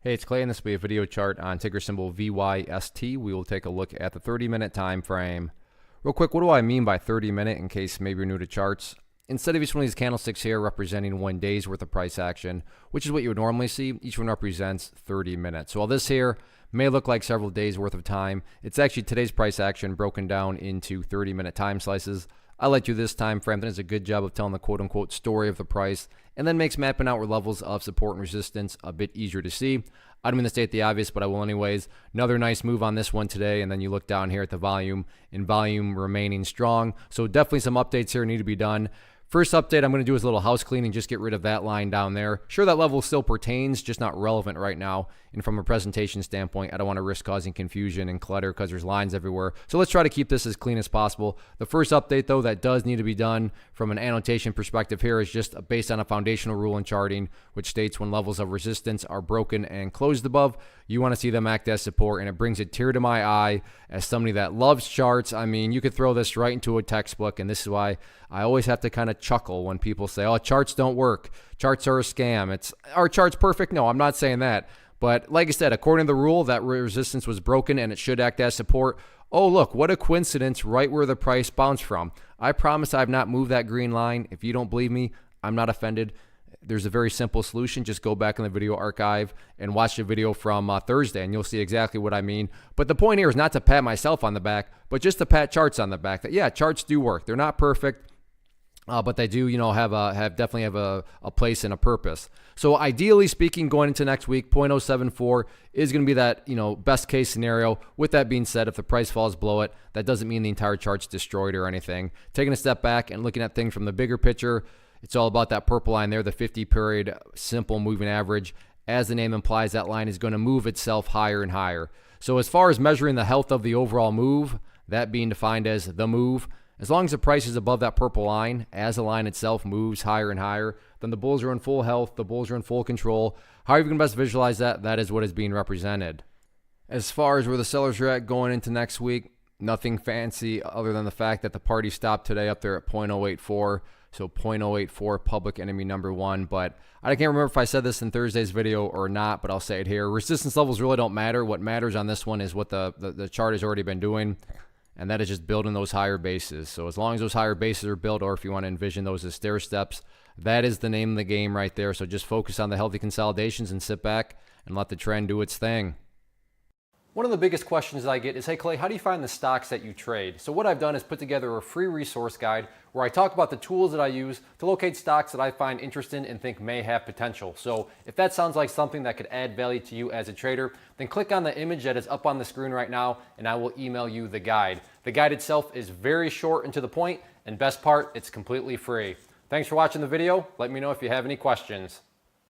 Hey, it's Clay, and this will be a video chart on ticker symbol VYST. We will take a look at the 30-minute time frame. Real quick, what do I mean by 30-minute in case maybe you're new to charts? Instead of each one of these candlesticks here representing 1 day's worth of price action, which is what you would normally see, each one represents 30 minutes. So while this here may look like several days worth of time, it's actually today's price action broken down into 30-minute time slices. I like you this time frame. That does a good job of telling the quote-unquote story of the price, and then makes mapping out levels of support and resistance a bit easier to see. I don't mean to state the obvious, but I will anyways. Another nice move on this one today, and then you look down here at the volume, and volume remaining strong. So definitely some updates here need to be done. First update I'm going to do is a little house cleaning, just get rid of that line down there. Sure, that level still pertains, just not relevant right now. And from a presentation standpoint, I don't want to risk causing confusion and clutter because there's lines everywhere. So let's try to keep this as clean as possible. The first update, though, that does need to be done from an annotation perspective here is just based on a foundational rule in charting, which states when levels of resistance are broken and closed above, you want to see them act as support, and it brings a tear to my eye as somebody that loves charts. I mean, you could throw this right into a textbook, and this is why I always have to kind of chuckle when people say, oh, charts don't work. Charts are a scam. Are charts perfect? No, I'm not saying that. But like I said, according to the rule, that resistance was broken and it should act as support. Oh, look, what a coincidence, right where the price bounced from. I promise I have not moved that green line. If you don't believe me, I'm not offended. There's a very simple solution. Just go back in the video archive and watch the video from Thursday, and you'll see exactly what I mean. But the point here is not to pat myself on the back, but just to pat charts on the back. That, yeah, charts do work. They're not perfect. But they do, definitely have a place and a purpose. So ideally speaking, going into next week, 0.074 is going to be that, best case scenario. With that being said, if the price falls below it, that doesn't mean the entire chart's destroyed or anything. Taking a step back and looking at things from the bigger picture, it's all about that purple line there, the 50-period simple moving average. As the name implies, that line is going to move itself higher and higher. So as far as measuring the health of the overall move, that being defined as the move, as long as the price is above that purple line, as the line itself moves higher and higher, then the bulls are in full health, the bulls are in full control. However you can best visualize that, that is what is being represented. As far as where the sellers are at going into next week, nothing fancy other than the fact that the party stopped today up there at 0.084. So 0.084, public enemy number one. But I can't remember if I said this in Thursday's video or not, but I'll say it here. Resistance levels really don't matter. What matters on this one is what the chart has already been doing. And that is just building those higher bases. So as long as those higher bases are built, or if you want to envision those as stair steps, that is the name of the game right there. So just focus on the healthy consolidations and sit back and let the trend do its thing. One of the biggest questions I get is, hey Clay, how do you find the stocks that you trade? So what I've done is put together a free resource guide where I talk about the tools that I use to locate stocks that I find interesting and think may have potential. So if that sounds like something that could add value to you as a trader, then click on the image that is up on the screen right now and I will email you the guide. The guide itself is very short and to the point, and best part, it's completely free. Thanks for watching the video. Let me know if you have any questions.